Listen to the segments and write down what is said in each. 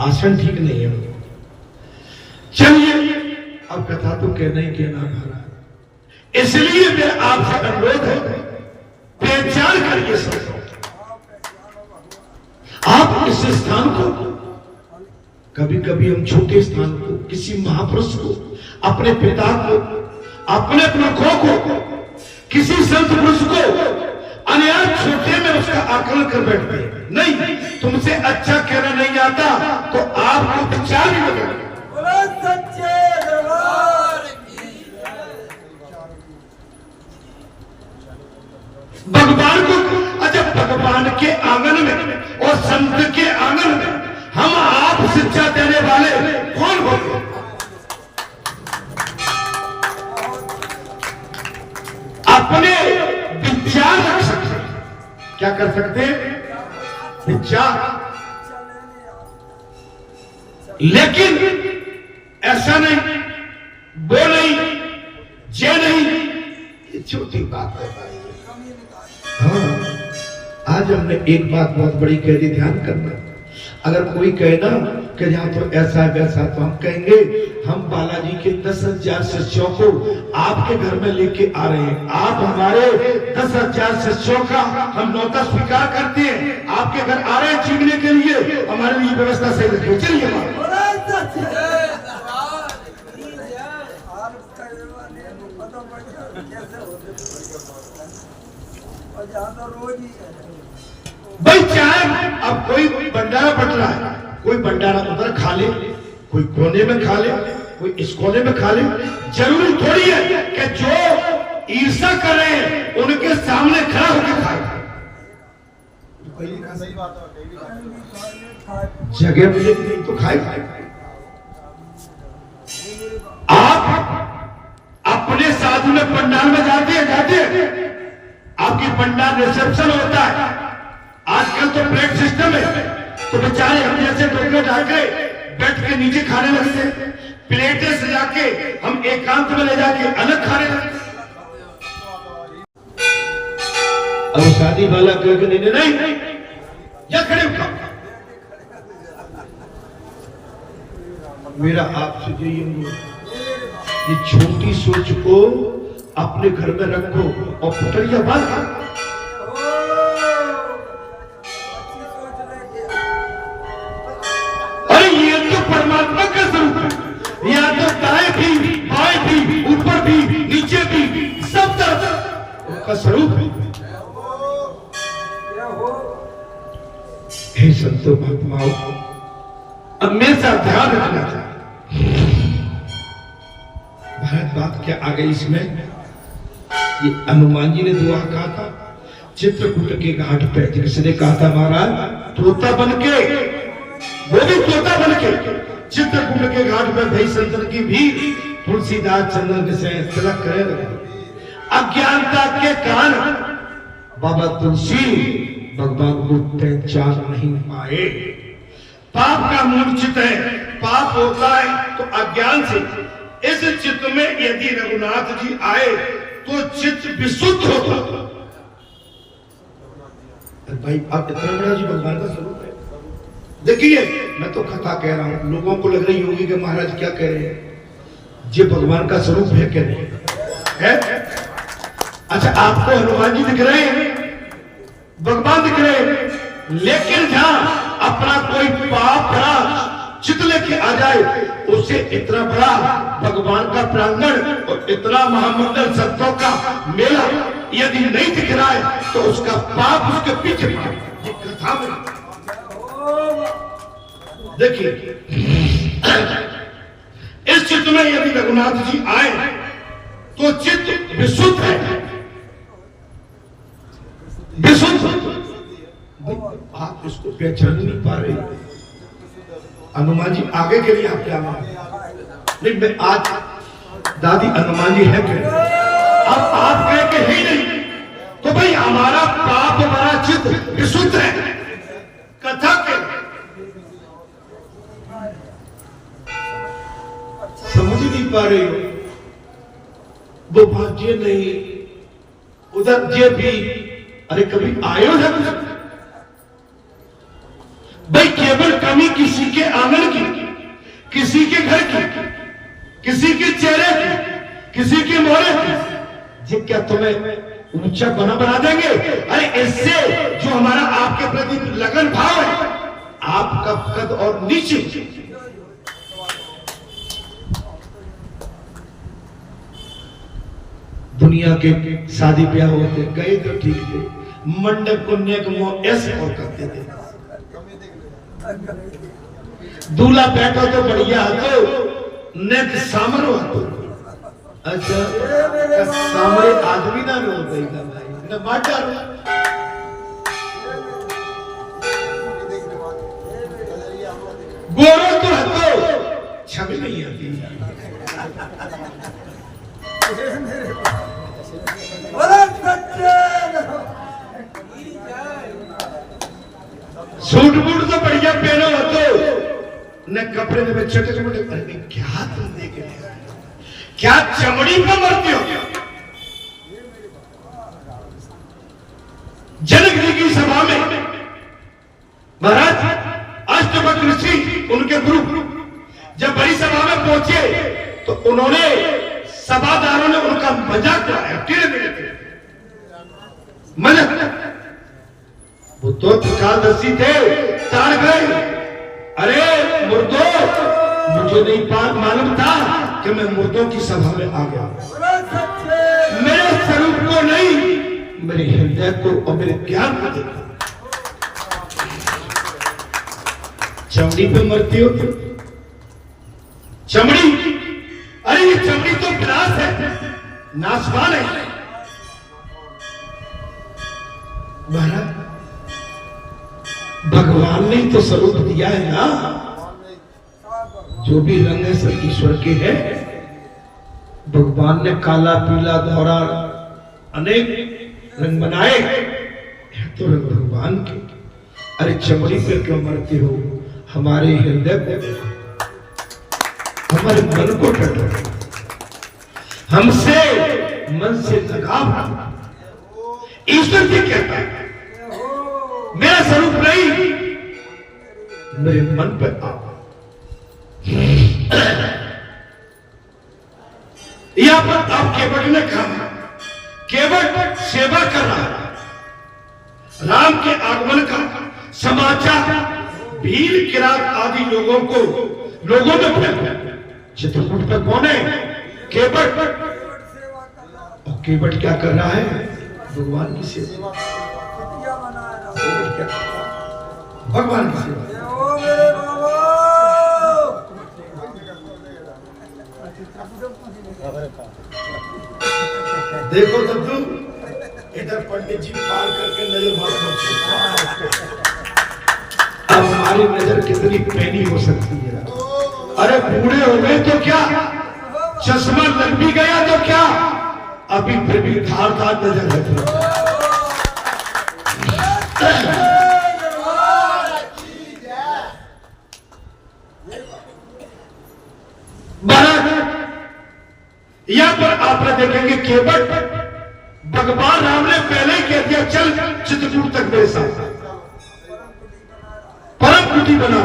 आसन ठीक नहीं है। चलिए अब कथा तो कहना ही कहना भरा, इसलिए मैं आपसे अनुरोध है, पहचान करिए सब। आप इस स्थान को, कभी कभी हम छोटे स्थान को, किसी महापुरुष को, अपने पिता को, अपने पुरखों को, किसी संत पुरुष को अन्याय छोटे में उसका आकलन कर बैठते हैं। नहीं, तुमसे अच्छा कहना नहीं आता तो आपको विचार भी बदल। भगवान को, अच्छा भगवान के आंगन में और संत के आंगन में हम आप शिक्षा देने वाले कौन होंगे? अपने विचार रख सकते, क्या कर सकते? विचार। लेकिन ऐसा नहीं, वो नहीं, ये नहीं, ये छोटी बात है। हाँ, आज हमने एक बात बहुत बड़ी कह दी, ध्यान करना। अगर कोई कहे ना कि यहाँ तो ऐसा है वैसा, तो हम कहेंगे हम बालाजी के 10,000 शिष्यों को आपके घर में लेके आ रहे हैं। आप हमारे 10,000 शिष्यों का हम न्योता स्वीकार करते हैं, आपके घर आ रहे हैं जीवने के लिए, हमारे लिए व्यवस्था सही रखिए। चलिए भाई, चाहे अब कोई भंडारा बट रहा है, कोई भंडारा उधर खा ले, कोई कोने में खा ले, कोई इस कोने में खा ले, जरूरी थोड़ी है कि जो ईर्ष्या कर रहे हैं उनके सामने खड़ा होकर खाए। जगह मिले नहीं तो खाए। आप अपने साधु में पंडाल में जाते हैं, आपकी पंडाल रिसेप्शन होता है, आजकल तो प्लेट सिस्टम है, तो बेचारे हम जैसे टोकरे डाल के बैठ के नीचे खाने लगते हैं, प्लेटें सजा के हम एकांत में ले जाके अलग खाने लगते। अब शादी वाला कह नहीं, या खड़े मेरा आपसे ये छोटी सोच को अपने घर में रखो और पुतलिया बांध। परमात्मा का स्वरूप है, या तो दाएं भी, बाएं भी, ऊपर भी, नीचे भी, सब तरफ उनका स्वरूप है। हे संतो महात्माओं, हमेशा ध्यान रखना था। भारत बात क्या आ गई इसमें? ये हनुमान जी ने दुआ कहा था चित्रकूट के घाट पे, जिसने कहा था महाराज तोता बन के, वो भी तोता बन के चित्रकूट के घाट पर भई संतन की भीड़, तुलसीदास चंदन से तिलक करे लगे। अज्ञानता के कारण बाबा तुलसी भगवान को पहचान नहीं पाए। पाप का मूल चित्त है, पाप होता है तो अज्ञान से। इस चित्त में यदि रघुनाथ जी आए तो चित्त विशुद्ध होता। भाई आप इतना बड़ा जी भगवान का स्वरूप है। देखिए मैं तो कथा कह रहा हूं, लोगों को लग रही होगी कि महाराज क्या कह रहे हैं, ये भगवान का स्वरूप है क्या? नहीं है। अच्छा आपको हनुमान जी दिख रहे हैं, भगवान दिख रहे हैं, लेकिन जहां अपना कोई पाप भरा चित्त लेके आ जाए, उसे इतना बड़ा भगवान का प्रांगण और इतना महामंडल संतों का मेला यदि नहीं दिख रहा है तो उसका पाप उसके पीछे पड़ा। ये कथा में देखिए, इस चित्त में यदि रघुनाथ जी आए तो चित्त विशुद्ध है, विशुद्ध। आप इसको पहचान नहीं पा रहे। हनुमान जी आगे के लिए आप क्या नहीं, मैं आज दादी हनुमान जी है क्या? अब आप कह के ही नहीं तो भाई हमारा पाप भरा चित्त विशुद्ध है। कथा के समझ नहीं पा रहे हो, वो भाग्य नहीं, उधर ये भी। अरे कभी आयो है भाई, केवल कमी किसी के आंगन क्या तुम्हें ऊंचा बना देंगे? अरे इससे जो हमारा आपके प्रति लगन भाव है, आपका कद और नीचे। दुनिया के शादी ब्याह होते गए तो ठीक थे, मंडप को नेक मोह ऐसे और करते थे। दूल्हा बैठो तो बढ़िया तो नेक सामर हो तो अच्छा सामरे आदमी ना रो गई का भाई ना बाटा गोरो तो हतो छवि नहीं आती। सूट बूट तो बढ़िया पहनो तो न कपड़े में छोटे छोटे। अरे क्या तुम देख रहे हो? क्या चमड़ी पर मरते हो? जनक जी की सभा में महाराज अष्टवक्र ऋषि उनके गुरु जब बड़ी सभा में पहुंचे तो उन्होंने सभादारों ने उनका मजाक उड़ाया, टेढ़े मेढ़े मजाक। वो तो त्रिकालदर्शी थे, ताड़ गए। अरे मुर्दों, मुझे नहीं मालूम था कि मैं मुर्दों की सभा में आ गया। मेरे स्वरूप को नहीं, मेरे हृदय को और मेरे ज्ञान को देखो। चमड़ी पे मरती हो चमड़ी? अरे ये चमड़ी तो विनाश है, नाशवान है। महाराज भगवान ने तो स्वरूप दिया है ना, जो भी रंग है सब ईश्वर के है। भगवान ने काला पीला दोहरा अनेक रंग बनाए हैं तो रंग भगवान के। अरे चमड़ी पर क्यों मरते हो? हमारे हृदय को, हमारे मन को टटो, हमसे मन से लगाव। ईश्वर से कहता है मेरा स्वरूप नहीं, मेरे मन पर आओ। यहां पर आप केवट ने कहा, केवट सेवा कर रहा है। राम के आगमन का समाचार भील किरात आदि लोगों में फैला। चित्रकूट पर कौन है? केवट। और केवट क्या कर रहा है? भगवान की सेवा। भगवान की सेवा। देखो दद्दू, इधर पंडित जी पार करके नजर मार। अब हमारी नजर कितनी पैनी हो सकती है? अरे बूढ़े हो गए तो क्या, चश्मा लग भी गया तो क्या, अभी फिर भी धार धार नजर है। यहां पर आप देखेंगे केवट भगवान राम ने पहले ही कह दिया चल चित्रकूट तक मेरे साथ, परम कुटी बना।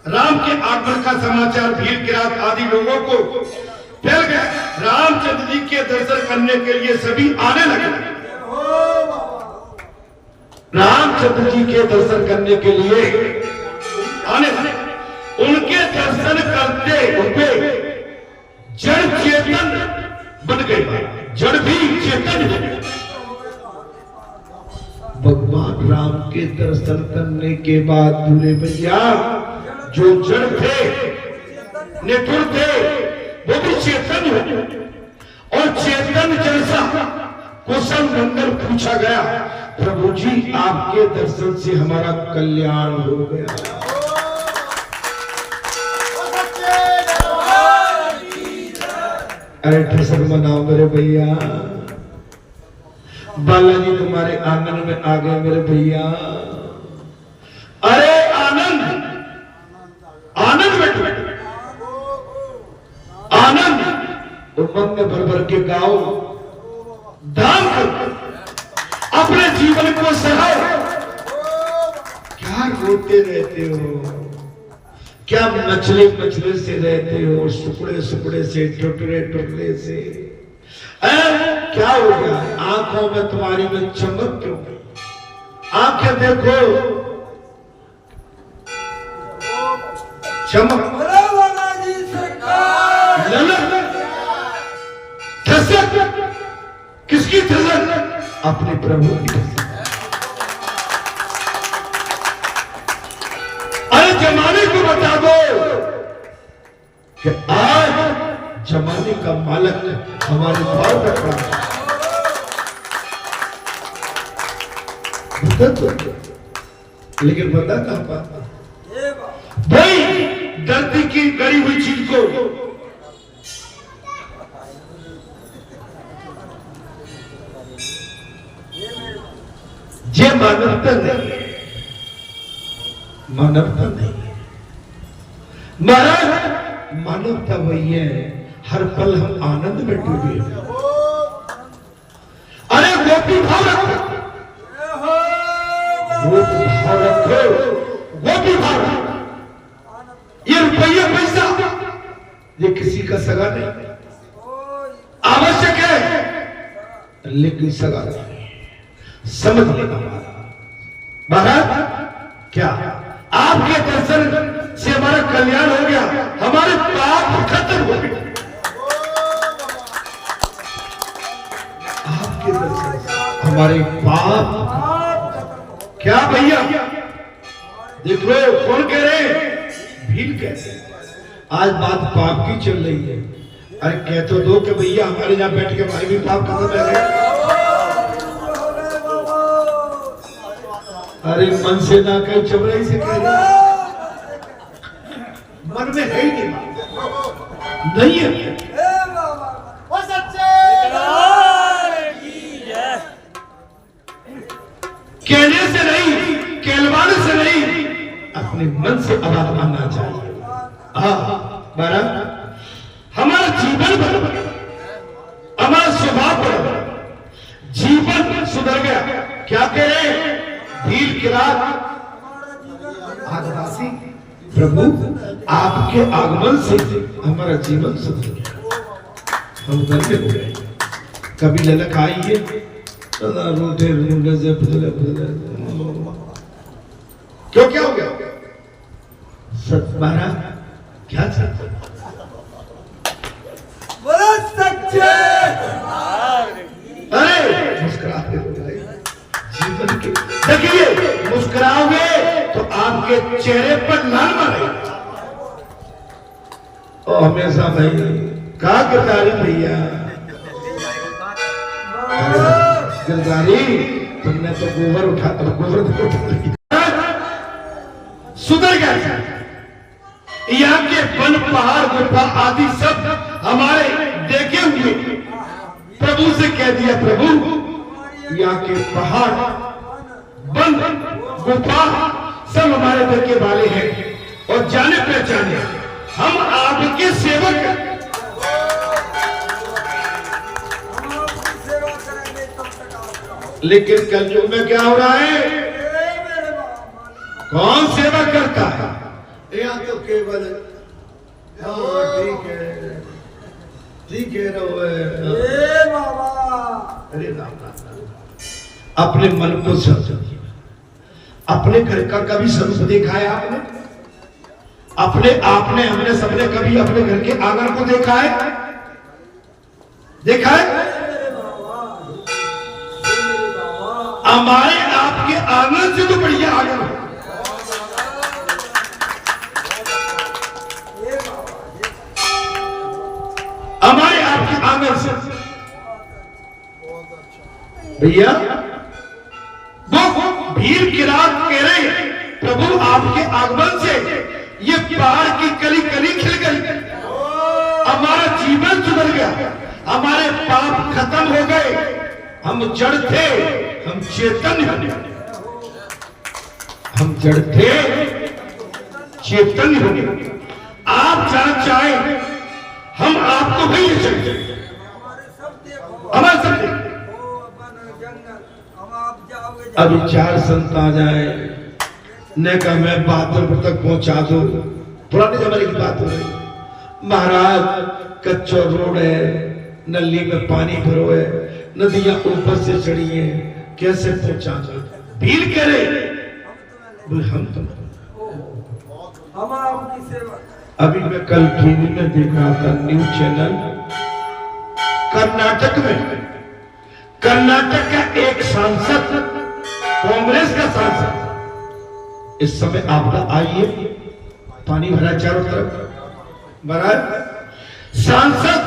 राम के आगमन का समाचार भील किरात आदि लोगों को फैल गया। रामचंद्र जी के दर्शन करने के लिए सभी आने लगे। रामचंद्र जी के दर्शन करने के लिए आने लगे। उनके दर्शन करते हुए जड़ चेतन बन गए, जड़ भी चेतन है। भगवान राम के दर्शन करने के बाद बोले भैया जो जड़ थे, निठुर थे, वो भी चेतन हो। और चेतन जैसा कुशल मंगल पूछा गया। प्रभु जी आपके दर्शन से हमारा कल्याण हो गया। अरे ठसक मनाओ मेरे भैया। बालाजी तुम्हारे आंगन में आ गए मेरे भैया। अरे आनंद आनंद बैठो, आनंद उमंग में भर भर के गाओ, धाम करो, अपने जीवन को सहाओ। क्या रोते रहते हो? क्या मचले मचले से रहते हो? सुकड़े सुकड़े से, टुकड़े टुकड़े से। क्या हो गया? आंखों में तुम्हारी में चमक क्यों? आंखें देखो, चमक, धसक, किसकी धसक? अपने प्रभु की धसक। अरे जमाने को बता दो कि आज जमाने का मालिक हमारे पास रख रहा है। लेकिन बता कहां पाता भाई? धरती की गड़ी हुई चीज को ये मानवता नहीं, मानवता नहीं महाराज। मानवता वही है, हर पल हम आनंद में डूबे। अरे गोपी भाव रखो, गोपी भाव रखो, गोपी भाव रखो। ये रुपया पैसा ये किसी का सगा नहीं, आवश्यक है लेकिन सगा नहीं। समझ लेना महाराज, क्या आपके दर्शन से हमारा कल्याण हो गया, हमारे पाप खत्म हो गए। आपके दर्शन से हमारे पाप क्या भैया? देख लो कौन कह रहे हैं? भीड़ कहते हैं। आज बात पाप की चल रही है। अरे कह तो दो कि भैया हमारे यहां बैठ के हमारे भी पाप खत्म हो गए। अरे मन से ना कहीं चबराई से कह रहे, मन में है ही नहीं है। कहने से नहीं, कहलवाने से नहीं, अपने मन से आवाज आना चाहिए। बारा हमारा जीवन भर, हमारा स्वभाव पर जीवन सुधर गया। क्या कह रहे? भीड़ की रात आदिवासी प्रभु आपके आगमन से हमारा जीवन सुधर गया, हम धन्य हो गए। कभी ललक आई है रोटे रूंडे से क्यों? क्या हो गया? सतबारा क्या चाहते? अरे मुस्कुराते जीवन के, देखिए मुस्कुराओगे तो आपके चेहरे पर लाल मारेगा। और हमेशा भाई कहा गिरदारी भैया, गिरदारी तुमने तो गोबर उठा, गोबर तो उठा सुधर गया। यहाँ के वन पहाड़ गुफा आदि सब हमारे देखे हुए प्रभु से कह दिया, प्रभु यहाँ के पहाड़ वन गुफा सब हमारे देखे वाले हैं और जाने पहचाने, हम आपके सेवक हैं। लेकिन कलयुग में क्या हो रहा है? कौन सेवा करता है? यहाँ तो केवल ठीक है अरे अपने मन को समझिए। अपने घर का कभी स्वरूप देखा है आपने? अपने आपने हमने सबने कभी अपने घर के आंगन को देखा है? देखा है? हमारे आपके आंगन से तो बढ़िया आंगन है। हमारे आपके आंगन से भैया वो भीड़ की रात कह रहे प्रभु आपके आगमन से ये पहाड़ की कली कली खिल गई, हमारा जीवन सुधर गया, हमारे पाप खत्म हो गए। हम जड़ थे, हम चेतन हो, हम जड़ थे चेतन हो। आप जहाँ चाहे हम आपको भी ले चलते, हमारे सब अभी चार संत आ जाए ने कहा मैं बादलपुर तक पहुंचा दो। पुराने जमाने की बात हो रही, महाराज कच्चा रोड है, नली में पानी भरो है, नदियां ऊपर से चढ़ी है, कैसे पहुंचा भीड़ करे बोले हम तो अभी मैं कल टीवी में देख रहा था न्यूज चैनल, कर्नाटक का एक सांसद, कांग्रेस का सांसद, इस समय आपदा आई है, पानी भरा चारों तरफ भरा, सांसद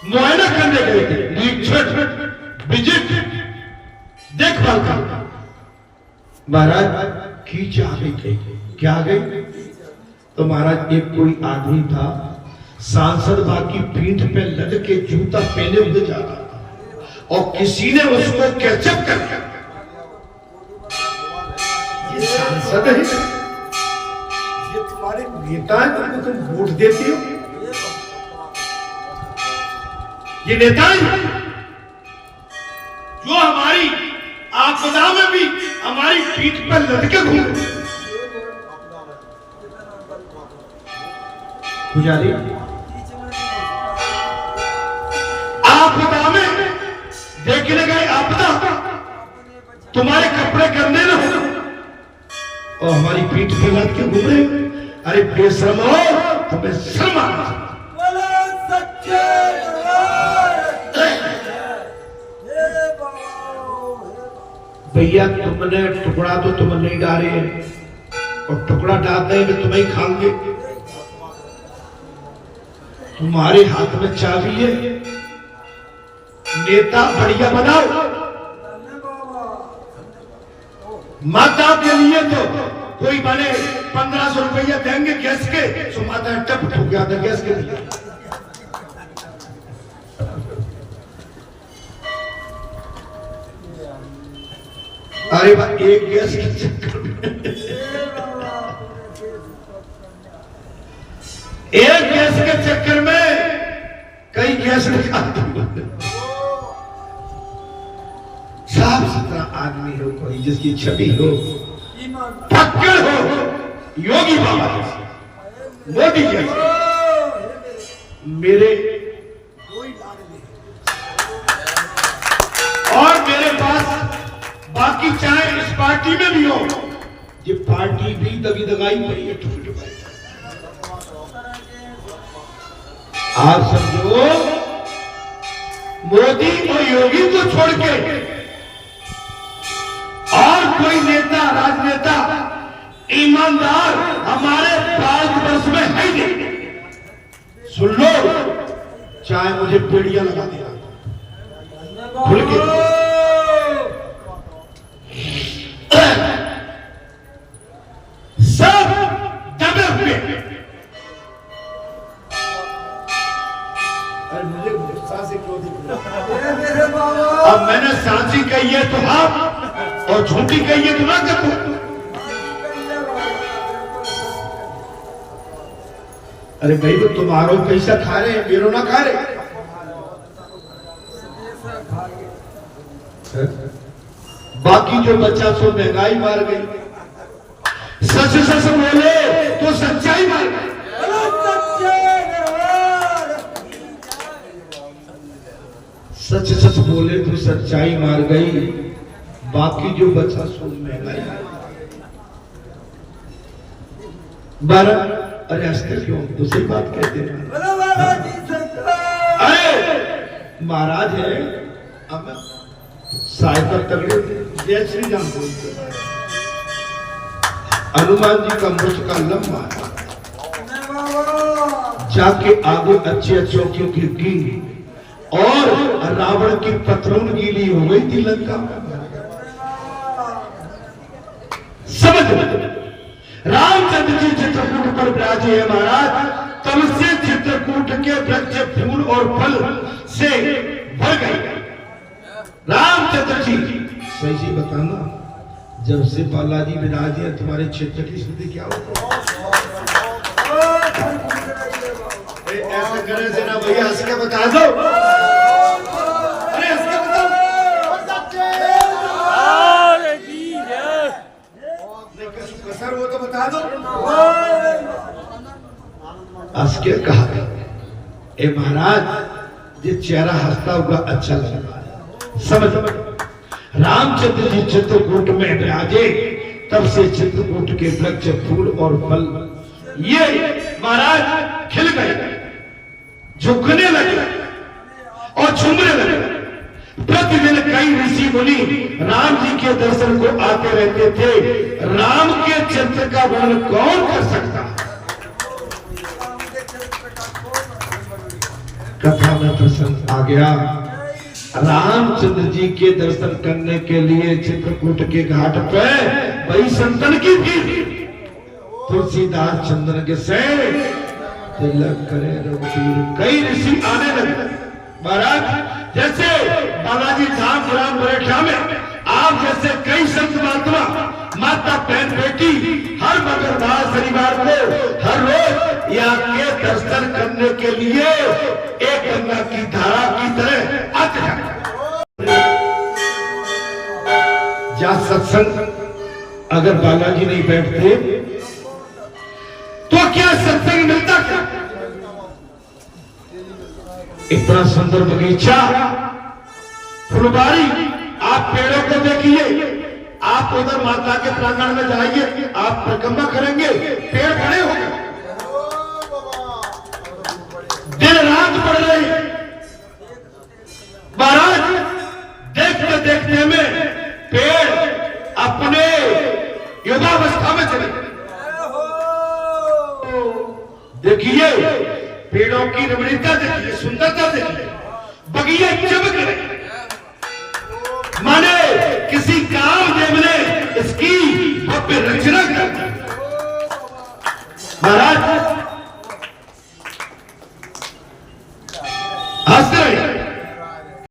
मुआयना करने गए थे, निरीक्षण विजिट देखभाल कर, महाराज कीच आ गई थी, क्या आ गई? तो महाराज एक कोई आदमी था, सांसद बाकी पीठ पे लग के जूता पहने हुए जा रहा था और किसी ने उसको कैचअप कर दिया। ये सांसद है, ये तुम्हारे नेता है, तुम वोट देती हो, ये नेता है जो हमारी आपदा में भी हमारी पीठ पर लटके घूमे। पुजारी आपदा में देखने गए, आपदा तुम्हारे कपड़े करने ना और हमारी पीठ पे लटके घूम रहे। अरे बेशर्म हो, तुम्हें शर्म आना चाहिए। भैया तुमने टुकड़ा तो तुम नहीं डाले और टुकड़ा डालते ही तुम्हें ही खाएंगे। तुम्हारे हाथ में चाबी है, नेता बढ़िया बनाओ। माता के लिए तो कोई बने 1500 रुपया देंगे गैस के, तो माता टप ठुक गया था गैस के लिए। अरे भाई एक गैस के चक्कर में एक गैस के चक्कर में कई गैस निकालते। साफ सुथरा आदमी हो कोई, जिसकी छवि हो, पक्कड़ हो, योगी बाबा जैसे, मोदी जैसे, मेरे और मेरे पास बाकी चाहे इस पार्टी में भी हो, ये पार्टी भी दबी दगाई पड़ी है, ठुक ठुकाई। आप समझो, मोदी और योगी को छोड़ के और कोई नेता, राजनेता ईमानदार हमारे भारतवर्ष में है नहीं। सुन लो, चाहे मुझे पेड़ियां लगा देना खुल के, सब दबे हुए। अरे मुझे गुस्सा से क्यों दिख रहा? अब मैंने सांची कही है तो आप, और झूठी कही है तो ना कर। अरे भाई तो तुम्हारो पैसा खा रहे हैं, मेरो ना खा रहे। बाकी जो बच्चा सो महंगाई मार गई, सच सच बोले तो सच्चाई मार गई। सच सच बोले तो सच्चाई मार गई, बाकी जो बचा सो महंगाई। 12 अरे हंसते क्यों? दूसरी बात कहते हैं। अरे महाराज है, अब सहायता तगड़े जय श्री राम बोलते। हनुमान जी का मुस्का लंबा, जाके आगे अच्छे अच्छों की गिर और रावण की पतलून गीली हो गई थी लंका में। समझ रामचंद्र जी चित्रकूट पर विराजे है महाराज, तब से चित्रकूट के वृक्ष फूल और फल से भर गए। रामचंद्र जी सही जी बताना, जब से बालाजी विराजे हैं तुम्हारे क्षेत्र की स्थिति क्या होती? ऐसा करे से ना भैया, हंस के बता दो। अरे हंस के बताओ, कसर वो तो बता दो। हंस के कहा, ए महाराज ये चेहरा हंसता हुआ अच्छा लगा। समझ रामचंद्र जी चित्रकूट में विराजे, तब से चित्रकूट के वृक्ष, फूल और फल ये महाराज खिल गए, झुकने लगे और झूमने लगे। प्रतिदिन कई ऋषि मुनि राम जी के दर्शन को आते रहते थे। राम के चरित्र का वर्णन कौन कर सकता? कथा में प्रसंग आ गया। रामचंद्र जी के दर्शन करने के लिए चित्रकूट के घाट पे बड़ी संतन की थी। तुलसीदास चंदन के से तिलक करे रघुवीर, कई ऋषि आने लगे। महाराज जैसे बालाजी धाम ग्राम बरेठा में आप जैसे कई संत महात्मा, माता बहन बेटी हर मंगलवार शनिवार को हर रोज यहाँ के दर्शन करने के लिए एक गंगा की धारा की तरह आते हैं। जा सत्संग अगर बालाजी नहीं बैठते तो क्या सत्संग मिलता? क्या इतना सुंदर बगीचा, फुलबारी, आप पेड़ों को देखिए, आप उधर माता के प्रांगण में जाइए, आप परिक्रमा करेंगे, पेड़ खड़े हो गए, दिन रात पड़ रही। महाराज देखते देखते में पेड़ अपने युवावस्था में चले। देखिए पेड़ों की रमणीयता देखिए, सुंदरता देखिए, बगीचे चमक रहे, माने किसी कामदेव ने इसकी भव्य रचना कर दी। महाराज